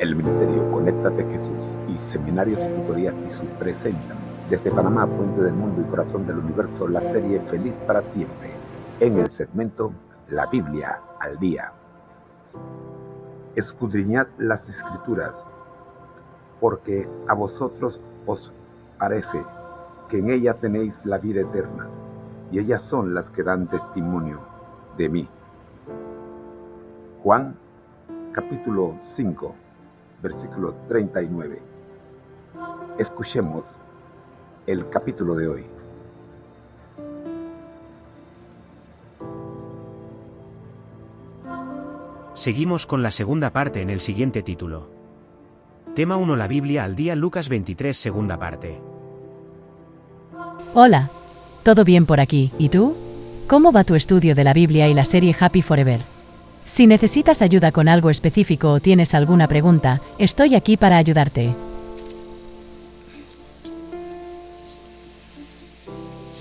El Ministerio Conéctate Jesús y Seminarios y Tutorías TISU presentan desde Panamá, Puente del Mundo y Corazón del Universo, la serie Feliz para Siempre, en el segmento La Biblia al Día. Escudriñad las Escrituras, porque a vosotros os parece que en ella tenéis la vida eterna, y ellas son las que dan testimonio de mí. Juan, capítulo 5, versículo 39. Escuchemos el capítulo de hoy. Seguimos con la segunda parte en el siguiente título. Tema 1: La Biblia al día, Lucas 23, segunda parte. Hola, ¿todo bien por aquí? ¿Y tú? ¿Cómo va tu estudio de la Biblia y la serie Happy Forever? Si necesitas ayuda con algo específico o tienes alguna pregunta, estoy aquí para ayudarte.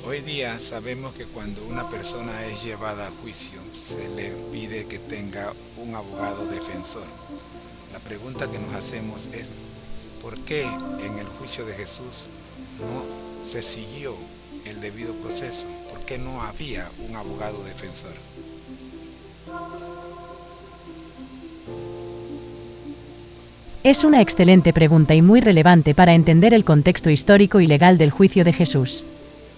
Hoy día sabemos que cuando una persona es llevada a juicio, se le pide que tenga un abogado defensor. La pregunta que nos hacemos es, ¿por qué en el juicio de Jesús no se siguió el debido proceso? ¿Por qué no había un abogado defensor? Es una excelente pregunta y muy relevante para entender el contexto histórico y legal del juicio de Jesús.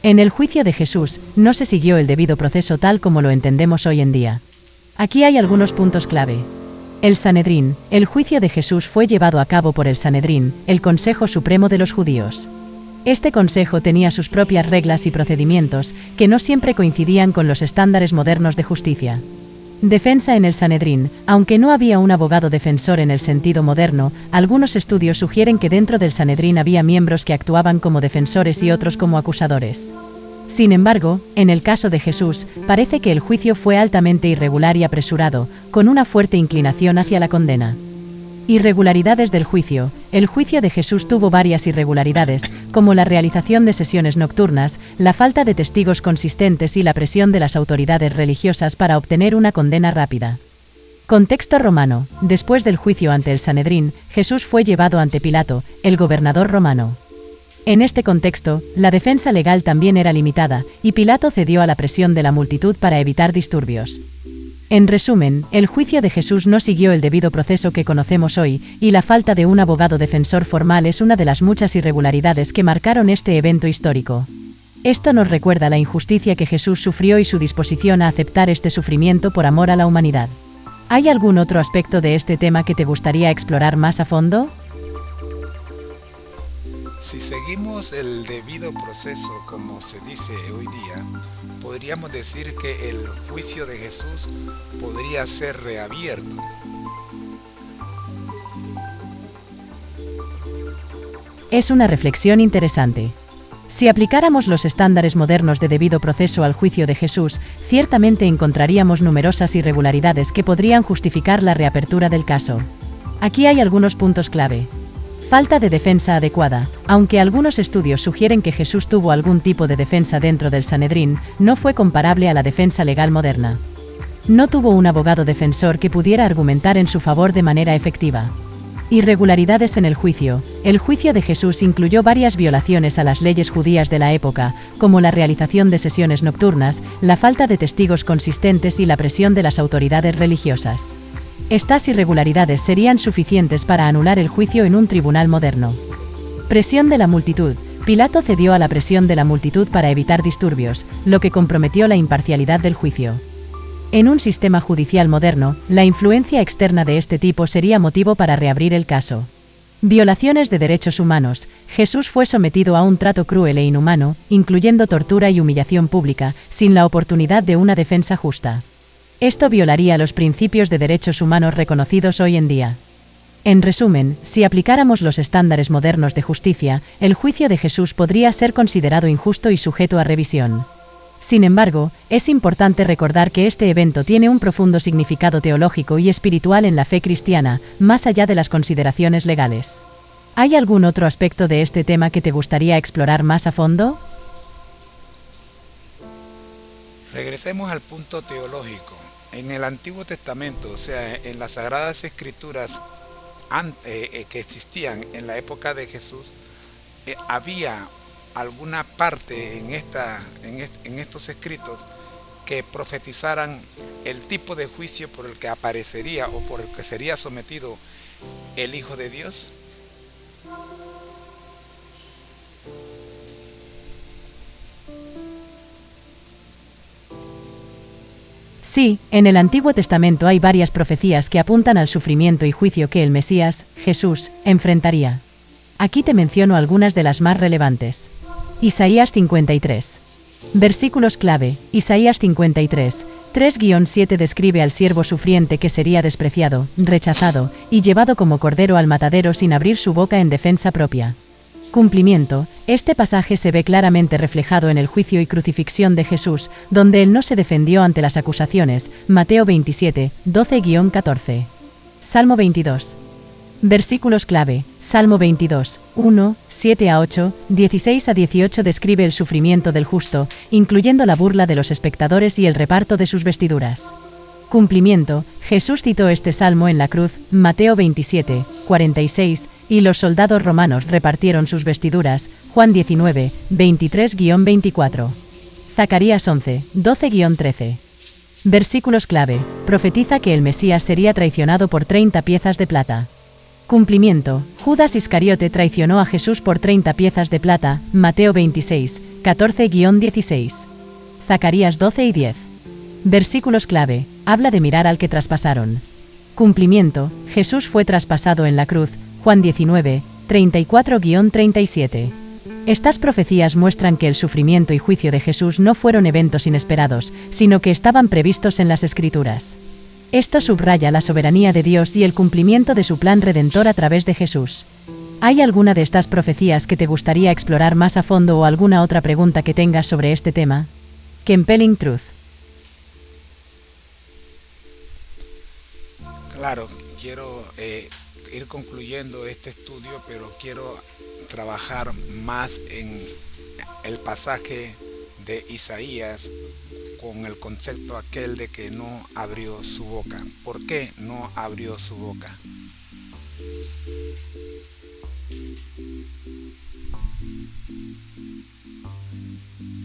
En el juicio de Jesús, no se siguió el debido proceso tal como lo entendemos hoy en día. Aquí hay algunos puntos clave. El Sanedrín. El juicio de Jesús fue llevado a cabo por el Sanedrín, el Consejo Supremo de los Judíos. Este consejo tenía sus propias reglas y procedimientos, que no siempre coincidían con los estándares modernos de justicia. Defensa en el Sanedrín. Aunque no había un abogado defensor en el sentido moderno, algunos estudios sugieren que dentro del Sanedrín había miembros que actuaban como defensores y otros como acusadores. Sin embargo, en el caso de Jesús, parece que el juicio fue altamente irregular y apresurado, con una fuerte inclinación hacia la condena. Irregularidades del juicio. El juicio de Jesús tuvo varias irregularidades, como la realización de sesiones nocturnas, la falta de testigos consistentes y la presión de las autoridades religiosas para obtener una condena rápida. Contexto romano. Después del juicio ante el Sanedrín, Jesús fue llevado ante Pilato, el gobernador romano. En este contexto, la defensa legal también era limitada, y Pilato cedió a la presión de la multitud para evitar disturbios. En resumen, el juicio de Jesús no siguió el debido proceso que conocemos hoy, y la falta de un abogado defensor formal es una de las muchas irregularidades que marcaron este evento histórico. Esto nos recuerda la injusticia que Jesús sufrió y su disposición a aceptar este sufrimiento por amor a la humanidad. ¿Hay algún otro aspecto de este tema que te gustaría explorar más a fondo? Si seguimos el debido proceso, como se dice hoy día, podríamos decir que el juicio de Jesús podría ser reabierto. Es una reflexión interesante. Si aplicáramos los estándares modernos de debido proceso al juicio de Jesús, ciertamente encontraríamos numerosas irregularidades que podrían justificar la reapertura del caso. Aquí hay algunos puntos clave. Falta de defensa adecuada. Aunque algunos estudios sugieren que Jesús tuvo algún tipo de defensa dentro del Sanedrín, no fue comparable a la defensa legal moderna. No tuvo un abogado defensor que pudiera argumentar en su favor de manera efectiva. Irregularidades en el juicio. El juicio de Jesús incluyó varias violaciones a las leyes judías de la época, como la realización de sesiones nocturnas, la falta de testigos consistentes y la presión de las autoridades religiosas. Estas irregularidades serían suficientes para anular el juicio en un tribunal moderno. Presión de la multitud. Pilato cedió a la presión de la multitud para evitar disturbios, lo que comprometió la imparcialidad del juicio. En un sistema judicial moderno, la influencia externa de este tipo sería motivo para reabrir el caso. Violaciones de derechos humanos. Jesús fue sometido a un trato cruel e inhumano, incluyendo tortura y humillación pública, sin la oportunidad de una defensa justa. Esto violaría los principios de derechos humanos reconocidos hoy en día. En resumen, si aplicáramos los estándares modernos de justicia, el juicio de Jesús podría ser considerado injusto y sujeto a revisión. Sin embargo, es importante recordar que este evento tiene un profundo significado teológico y espiritual en la fe cristiana, más allá de las consideraciones legales. ¿Hay algún otro aspecto de este tema que te gustaría explorar más a fondo? Regresemos al punto teológico. En el Antiguo Testamento, o sea, en las Sagradas Escrituras, que existían en la época de Jesús, había alguna parte en estos escritos que profetizaran el tipo de juicio por el que aparecería o por el que sería sometido el Hijo de Dios? Sí, en el Antiguo Testamento hay varias profecías que apuntan al sufrimiento y juicio que el Mesías, Jesús, enfrentaría. Aquí te menciono algunas de las más relevantes. Isaías 53. Versículos clave. Isaías 53, 3-7 describe al siervo sufriente que sería despreciado, rechazado, y llevado como cordero al matadero sin abrir su boca en defensa propia. Cumplimiento. Este pasaje se ve claramente reflejado en el juicio y crucifixión de Jesús, donde él no se defendió ante las acusaciones. Mateo 27, 12-14. Salmo 22. Versículos clave. Salmo 22, 1, 7-8, 16-18 describe el sufrimiento del justo, incluyendo la burla de los espectadores y el reparto de sus vestiduras. Cumplimiento. Jesús citó este salmo en la cruz, Mateo 27, 46, y los soldados romanos repartieron sus vestiduras, Juan 19, 23-24. Zacarías 11, 12-13. Versículos clave. Profetiza que el Mesías sería traicionado por 30 piezas de plata. Cumplimiento. Judas Iscariote traicionó a Jesús por 30 piezas de plata, Mateo 26, 14-16. Zacarías 12 y 10. Versículos clave. Habla de mirar al que traspasaron. Cumplimiento. Jesús fue traspasado en la cruz, Juan 19, 34-37. Estas profecías muestran que el sufrimiento y juicio de Jesús no fueron eventos inesperados, sino que estaban previstos en las Escrituras. Esto subraya la soberanía de Dios y el cumplimiento de su plan redentor a través de Jesús. ¿Hay alguna de estas profecías que te gustaría explorar más a fondo o alguna otra pregunta que tengas sobre este tema? Compelling Truth. Claro, quiero ir concluyendo este estudio, pero quiero trabajar más en el pasaje de Isaías con el concepto aquel de que no abrió su boca. ¿Por qué no abrió su boca?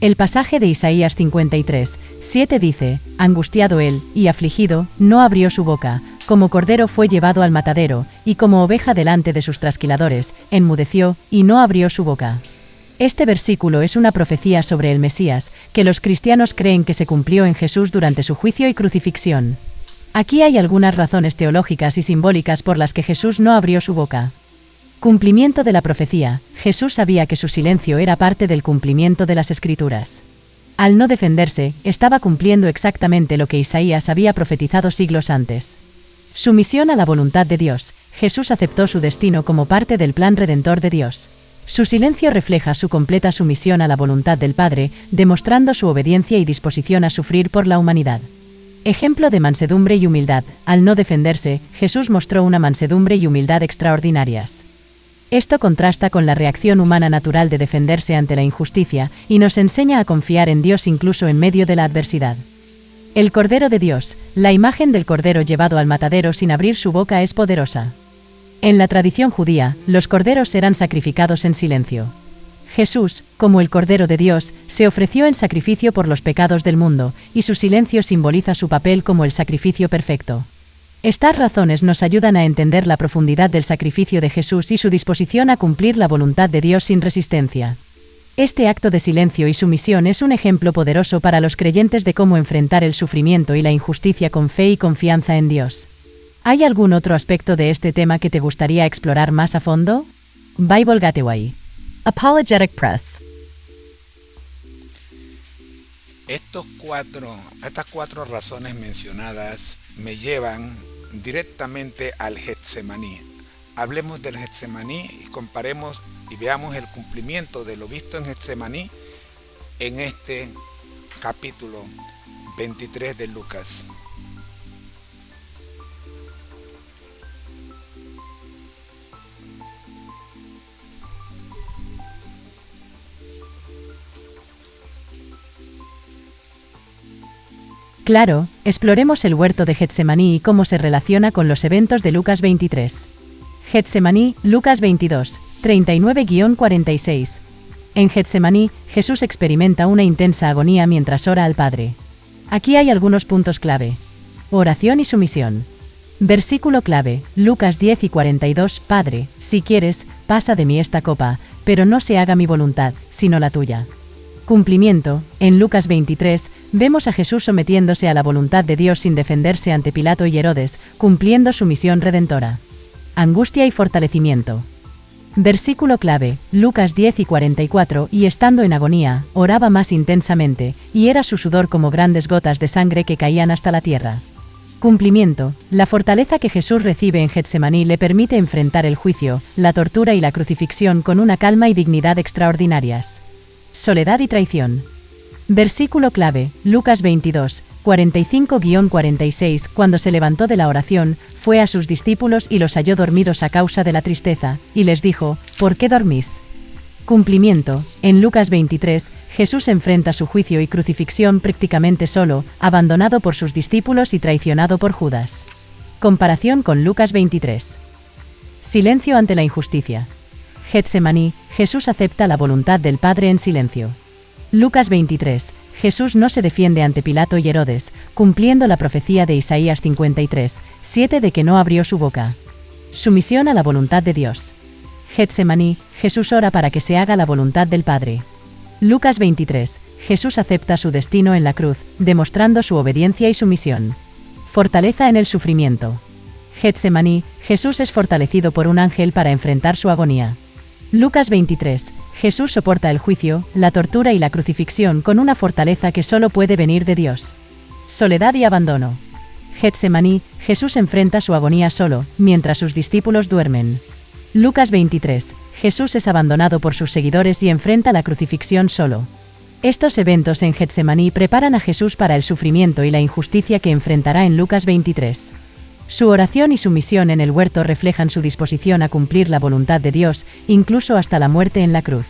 El pasaje de Isaías 53, 7 dice, angustiado él, y afligido, no abrió su boca, como cordero fue llevado al matadero, y como oveja delante de sus trasquiladores, enmudeció, y no abrió su boca. Este versículo es una profecía sobre el Mesías, que los cristianos creen que se cumplió en Jesús durante su juicio y crucifixión. Aquí hay algunas razones teológicas y simbólicas por las que Jesús no abrió su boca. Cumplimiento de la profecía. Jesús sabía que su silencio era parte del cumplimiento de las Escrituras. Al no defenderse, estaba cumpliendo exactamente lo que Isaías había profetizado siglos antes. Sumisión a la voluntad de Dios. Jesús aceptó su destino como parte del plan redentor de Dios. Su silencio refleja su completa sumisión a la voluntad del Padre, demostrando su obediencia y disposición a sufrir por la humanidad. Ejemplo de mansedumbre y humildad. Al no defenderse, Jesús mostró una mansedumbre y humildad extraordinarias. Esto contrasta con la reacción humana natural de defenderse ante la injusticia, y nos enseña a confiar en Dios incluso en medio de la adversidad. El Cordero de Dios. La imagen del Cordero llevado al matadero sin abrir su boca es poderosa. En la tradición judía, los corderos eran sacrificados en silencio. Jesús, como el Cordero de Dios, se ofreció en sacrificio por los pecados del mundo, y su silencio simboliza su papel como el sacrificio perfecto. Estas razones nos ayudan a entender la profundidad del sacrificio de Jesús y su disposición a cumplir la voluntad de Dios sin resistencia. Este acto de silencio y sumisión es un ejemplo poderoso para los creyentes de cómo enfrentar el sufrimiento y la injusticia con fe y confianza en Dios. ¿Hay algún otro aspecto de este tema que te gustaría explorar más a fondo? Bible Gateway. Apologetic Press. Estas cuatro razones mencionadas me llevan directamente al Getsemaní. Hablemos del Getsemaní y comparemos y veamos el cumplimiento de lo visto en Getsemaní en este capítulo 23 de Lucas. Claro, exploremos el huerto de Getsemaní y cómo se relaciona con los eventos de Lucas 23. Getsemaní, Lucas 22, 39-46. En Getsemaní, Jesús experimenta una intensa agonía mientras ora al Padre. Aquí hay algunos puntos clave. Oración y sumisión. Versículo clave, Lucas 10:42, Padre, si quieres, pasa de mí esta copa, pero no se haga mi voluntad, sino la tuya. Cumplimiento, en Lucas 23, vemos a Jesús sometiéndose a la voluntad de Dios sin defenderse ante Pilato y Herodes, cumpliendo su misión redentora. Angustia y fortalecimiento. Versículo clave, Lucas 10:44, y estando en agonía, oraba más intensamente, y era su sudor como grandes gotas de sangre que caían hasta la tierra. Cumplimiento, la fortaleza que Jesús recibe en Getsemaní le permite enfrentar el juicio, la tortura y la crucifixión con una calma y dignidad extraordinarias. Soledad y traición. Versículo clave, Lucas 22, 45-46, cuando se levantó de la oración, fue a sus discípulos y los halló dormidos a causa de la tristeza, y les dijo, ¿por qué dormís? Cumplimiento, en Lucas 23, Jesús enfrenta su juicio y crucifixión prácticamente solo, abandonado por sus discípulos y traicionado por Judas. Comparación con Lucas 23. Silencio ante la injusticia. Getsemaní, Jesús acepta la voluntad del Padre en silencio. Lucas 23, Jesús no se defiende ante Pilato y Herodes, cumpliendo la profecía de Isaías 53, 7 de que no abrió su boca. Sumisión a la voluntad de Dios. Getsemaní, Jesús ora para que se haga la voluntad del Padre. Lucas 23, Jesús acepta su destino en la cruz, demostrando su obediencia y sumisión. Fortaleza en el sufrimiento. Getsemaní, Jesús es fortalecido por un ángel para enfrentar su agonía. Lucas 23, Jesús soporta el juicio, la tortura y la crucifixión con una fortaleza que solo puede venir de Dios. Soledad y abandono. Getsemaní, Jesús enfrenta su agonía solo, mientras sus discípulos duermen. Lucas 23, Jesús es abandonado por sus seguidores y enfrenta la crucifixión solo. Estos eventos en Getsemaní preparan a Jesús para el sufrimiento y la injusticia que enfrentará en Lucas 23. Su oración y su misión en el huerto reflejan su disposición a cumplir la voluntad de Dios, incluso hasta la muerte en la cruz.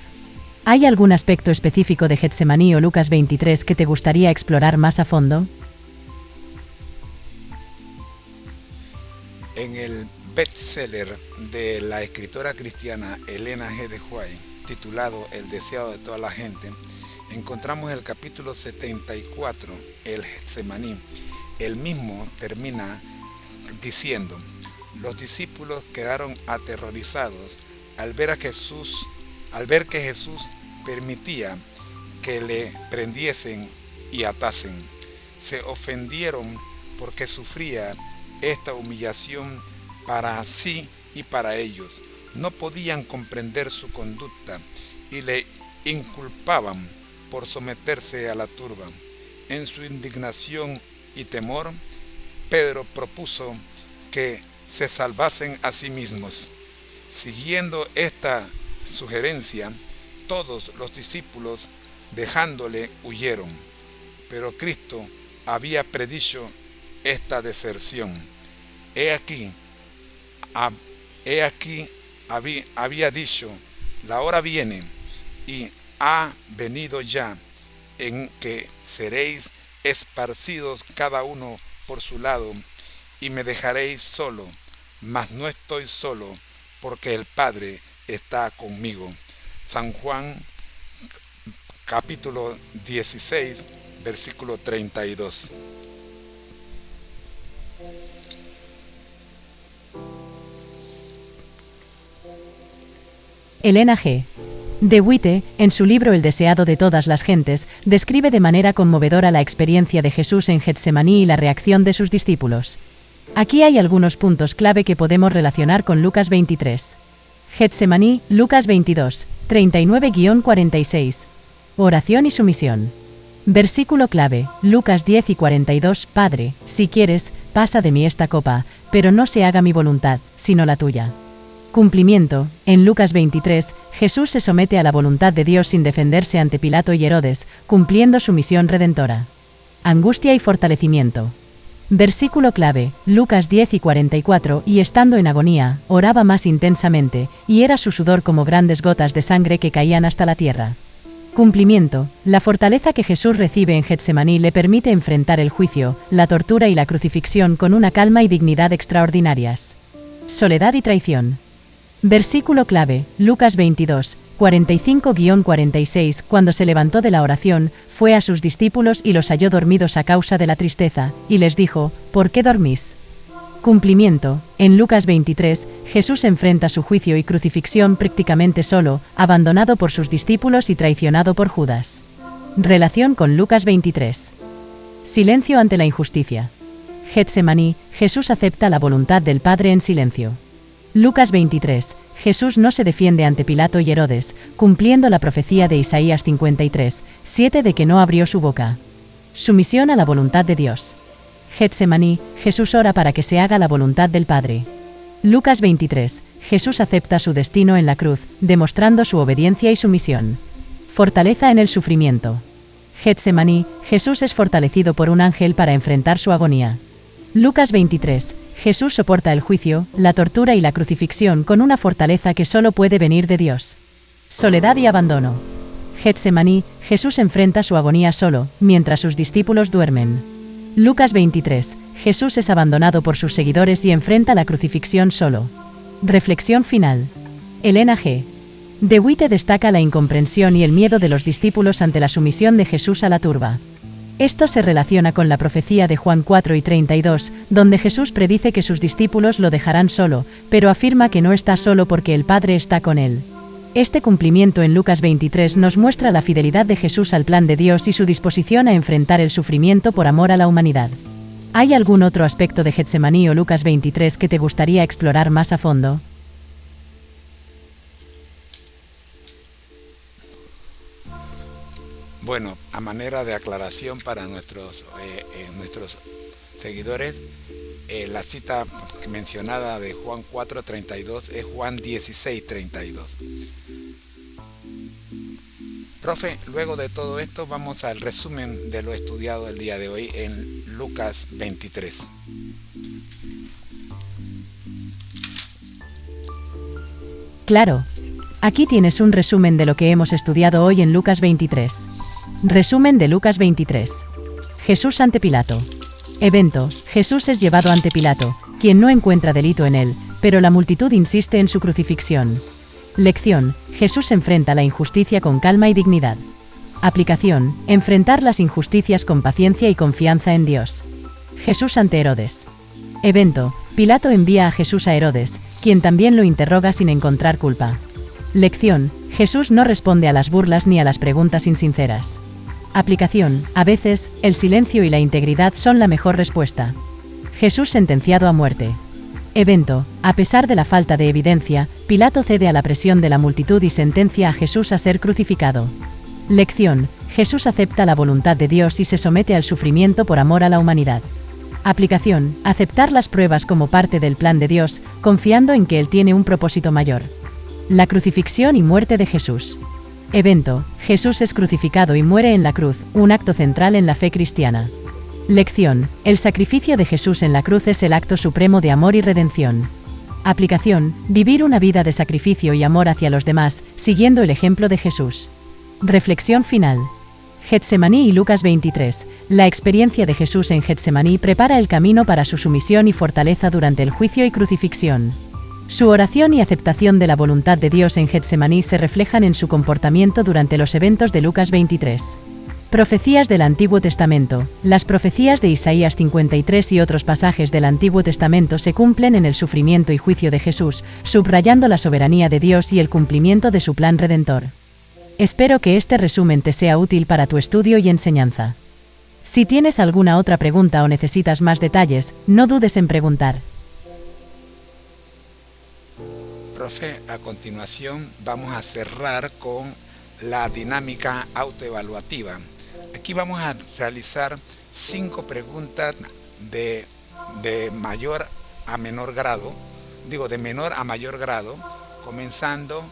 ¿Hay algún aspecto específico de Getsemaní o Lucas 23 que te gustaría explorar más a fondo? En el bestseller de la escritora cristiana Elena G. de White, titulado El deseado de toda la gente, encontramos el capítulo 74, el Getsemaní. El mismo termina diciendo: los discípulos quedaron aterrorizados al ver que Jesús permitía que le prendiesen y atasen. Se ofendieron porque sufría esta humillación para sí y para ellos. No podían comprender su conducta y le inculpaban por someterse a la turba. En su indignación y temor, Pedro propuso que se salvasen a sí mismos. Siguiendo esta sugerencia, todos los discípulos, dejándole, huyeron. Pero Cristo había predicho esta deserción. He aquí, había dicho, la hora viene y ha venido ya, en que seréis esparcidos cada uno por su lado, y me dejaréis solo, mas no estoy solo, porque el Padre está conmigo. San Juan, capítulo 16, versículo 32. Elena G. de White, en su libro El deseado de todas las gentes, describe de manera conmovedora la experiencia de Jesús en Getsemaní y la reacción de sus discípulos. Aquí hay algunos puntos clave que podemos relacionar con Lucas 23. Getsemaní, Lucas 22, 39-46. Oración y sumisión. Versículo clave, Lucas 10:42, Padre, si quieres, pasa de mí esta copa, pero no se haga mi voluntad, sino la tuya. Cumplimiento, en Lucas 23, Jesús se somete a la voluntad de Dios sin defenderse ante Pilato y Herodes, cumpliendo su misión redentora. Angustia y fortalecimiento. Versículo clave, Lucas 10:44, y estando en agonía, oraba más intensamente, y era su sudor como grandes gotas de sangre que caían hasta la tierra. Cumplimiento, la fortaleza que Jesús recibe en Getsemaní le permite enfrentar el juicio, la tortura y la crucifixión con una calma y dignidad extraordinarias. Soledad y traición. Versículo clave, Lucas 22, 45-46. Cuando se levantó de la oración, fue a sus discípulos y los halló dormidos a causa de la tristeza, y les dijo, ¿por qué dormís? Cumplimiento. En Lucas 23, Jesús enfrenta su juicio y crucifixión prácticamente solo, abandonado por sus discípulos y traicionado por Judas. Relación con Lucas 23. Silencio ante la injusticia. Getsemaní, Jesús acepta la voluntad del Padre en silencio. Lucas 23, Jesús no se defiende ante Pilato y Herodes, cumpliendo la profecía de Isaías 53, 7 de que no abrió su boca. Sumisión a la voluntad de Dios. Getsemaní, Jesús ora para que se haga la voluntad del Padre. Lucas 23, Jesús acepta su destino en la cruz, demostrando su obediencia y sumisión. Fortaleza en el sufrimiento. Getsemaní, Jesús es fortalecido por un ángel para enfrentar su agonía. Lucas 23, Jesús soporta el juicio, la tortura y la crucifixión con una fortaleza que solo puede venir de Dios. Soledad y abandono. Getsemaní, Jesús enfrenta su agonía solo, mientras sus discípulos duermen. Lucas 23, Jesús es abandonado por sus seguidores y enfrenta la crucifixión solo. Reflexión final. Elena G. De Witte destaca la incomprensión y el miedo de los discípulos ante la sumisión de Jesús a la turba. Esto se relaciona con la profecía de Juan 4:32, donde Jesús predice que sus discípulos lo dejarán solo, pero afirma que no está solo porque el Padre está con él. Este cumplimiento en Lucas 23 nos muestra la fidelidad de Jesús al plan de Dios y su disposición a enfrentar el sufrimiento por amor a la humanidad. ¿Hay algún otro aspecto de Getsemaní o Lucas 23 que te gustaría explorar más a fondo? Bueno, a manera de aclaración para nuestros seguidores, la cita mencionada de Juan 4:32 es Juan 16:32. Profe, luego de todo esto vamos al resumen de lo estudiado el día de hoy en Lucas 23. Claro. Aquí tienes un resumen de lo que hemos estudiado hoy en Lucas 23. Resumen de Lucas 23. Jesús ante Pilato. Evento. Jesús es llevado ante Pilato, quien no encuentra delito en él, pero la multitud insiste en su crucifixión. Lección. Jesús enfrenta la injusticia con calma y dignidad. Aplicación. Enfrentar las injusticias con paciencia y confianza en Dios. Jesús ante Herodes. Evento. Pilato envía a Jesús a Herodes, quien también lo interroga sin encontrar culpa. Lección. Jesús no responde a las burlas ni a las preguntas insinceras. Aplicación. A veces, el silencio y la integridad son la mejor respuesta. Jesús sentenciado a muerte. Evento. A pesar de la falta de evidencia, Pilato cede a la presión de la multitud y sentencia a Jesús a ser crucificado. Lección. Jesús acepta la voluntad de Dios y se somete al sufrimiento por amor a la humanidad. Aplicación. Aceptar las pruebas como parte del plan de Dios, confiando en que Él tiene un propósito mayor. La crucifixión y muerte de Jesús. Evento. Jesús es crucificado y muere en la cruz, un acto central en la fe cristiana. Lección. El sacrificio de Jesús en la cruz es el acto supremo de amor y redención. Aplicación. Vivir una vida de sacrificio y amor hacia los demás, siguiendo el ejemplo de Jesús. Reflexión final. Getsemaní y Lucas 23. La experiencia de Jesús en Getsemaní prepara el camino para su sumisión y fortaleza durante el juicio y crucifixión. Su oración y aceptación de la voluntad de Dios en Getsemaní se reflejan en su comportamiento durante los eventos de Lucas 23. Profecías del Antiguo Testamento. Las profecías de Isaías 53 y otros pasajes del Antiguo Testamento se cumplen en el sufrimiento y juicio de Jesús, subrayando la soberanía de Dios y el cumplimiento de su plan redentor. Espero que este resumen te sea útil para tu estudio y enseñanza. Si tienes alguna otra pregunta o necesitas más detalles, no dudes en preguntar. Profe, a continuación vamos a cerrar con la dinámica autoevaluativa. Aquí vamos a realizar 5 preguntas de mayor a menor grado, de menor a mayor grado, comenzando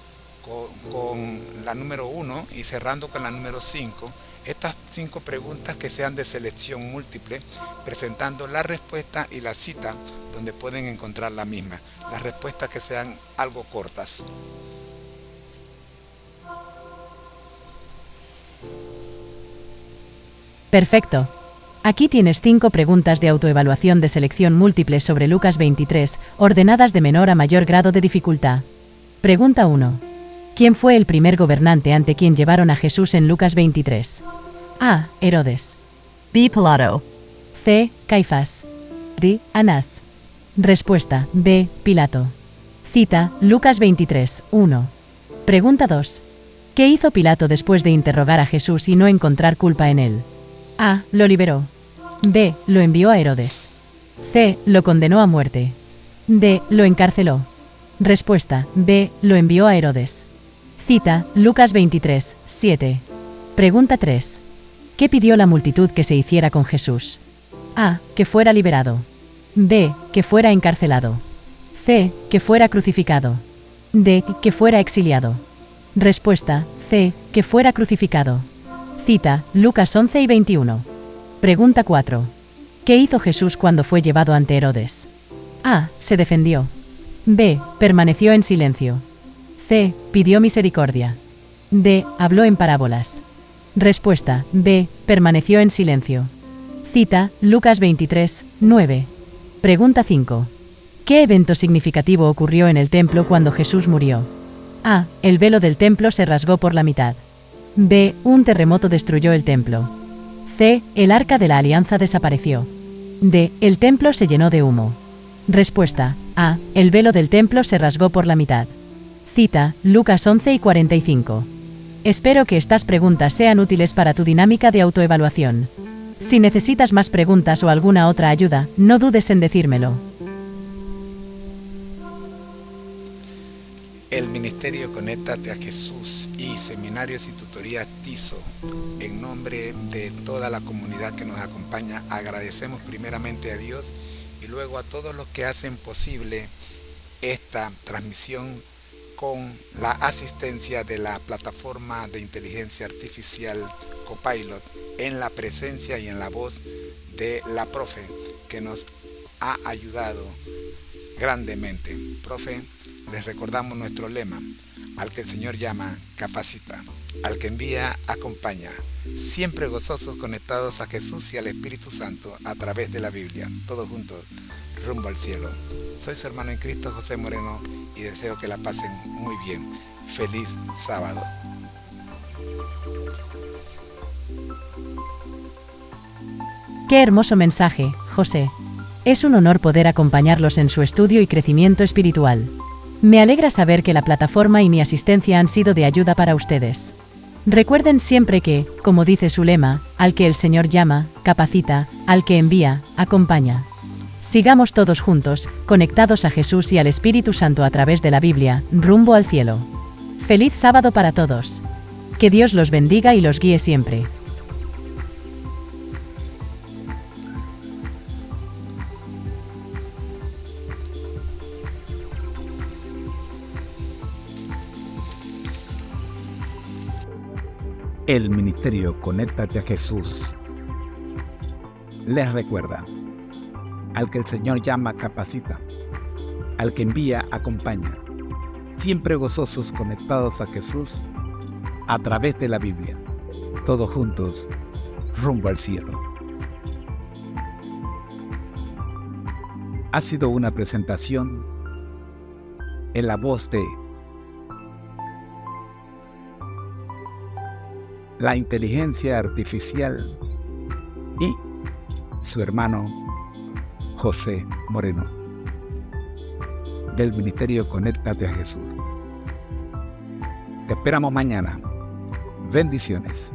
con la número 1 y cerrando con la número 5. Estas 5 preguntas que sean de selección múltiple, presentando la respuesta y la cita donde pueden encontrar la misma. Las respuestas que sean algo cortas. Perfecto. Aquí tienes 5 preguntas de autoevaluación de selección múltiple sobre Lucas 23, ordenadas de menor a mayor grado de dificultad. Pregunta 1. ¿Quién fue el primer gobernante ante quien llevaron a Jesús en Lucas 23? A. Herodes. B. Pilato. C. Caifás. D. Anás. Respuesta. B. Pilato. Cita. Lucas 23, 1. Pregunta 2. ¿Qué hizo Pilato después de interrogar a Jesús y no encontrar culpa en él? A. Lo liberó. B. Lo envió a Herodes. C. Lo condenó a muerte. D. Lo encarceló. Respuesta. B. Lo envió a Herodes. Cita. Lucas 23, 7. Pregunta 3. ¿Qué pidió la multitud que se hiciera con Jesús? A. Que fuera liberado. B. Que fuera encarcelado. C. Que fuera crucificado. D. Que fuera exiliado. Respuesta. C. Que fuera crucificado. Cita. Lucas 11 y 21. Pregunta 4. ¿Qué hizo Jesús cuando fue llevado ante Herodes? A. Se defendió. B. Permaneció en silencio. C. Pidió misericordia. D. Habló en parábolas. Respuesta. B. Permaneció en silencio. Cita. Lucas 23, 9. Pregunta 5. ¿Qué evento significativo ocurrió en el templo cuando Jesús murió? A. El velo del templo se rasgó por la mitad. B. Un terremoto destruyó el templo. C. El arca de la alianza desapareció. D. El templo se llenó de humo. Respuesta. A. El velo del templo se rasgó por la mitad. Cita. Lucas 11 y 45. Espero que estas preguntas sean útiles para tu dinámica de autoevaluación. Si necesitas más preguntas o alguna otra ayuda, no dudes en decírmelo. El Ministerio Conéctate a Jesús y Seminarios y Tutorías TISO, en nombre de toda la comunidad que nos acompaña, agradecemos primeramente a Dios y luego a todos los que hacen posible esta transmisión con la asistencia de la plataforma de inteligencia artificial Copilot, en la presencia y en la voz de la profe, que nos ha ayudado grandemente. Profe, les recordamos nuestro lema: al que el Señor llama, capacita; al que envía, acompaña. Siempre gozosos, conectados a Jesús y al Espíritu Santo a través de la Biblia, todos juntos, rumbo al cielo. Soy su hermano en Cristo, José Moreno, y deseo que la pasen muy bien. Feliz sábado. Qué hermoso mensaje, José. Es un honor poder acompañarlos en su estudio y crecimiento espiritual. Me alegra saber que la plataforma y mi asistencia han sido de ayuda para ustedes. Recuerden siempre que, como dice su lema, al que el Señor llama, capacita; al que envía, acompaña. Sigamos todos juntos, conectados a Jesús y al Espíritu Santo a través de la Biblia, rumbo al cielo. ¡Feliz sábado para todos! Que Dios los bendiga y los guíe siempre. El Ministerio Conéctate a Jesús les recuerda: al que el Señor llama, capacita; al que envía, acompaña. Siempre gozosos, conectados a Jesús a través de la Biblia, todos juntos, rumbo al cielo. Ha sido una presentación en la voz de la inteligencia artificial y su hermano José Moreno, del Ministerio Conéctate a Jesús. Te esperamos mañana. Bendiciones.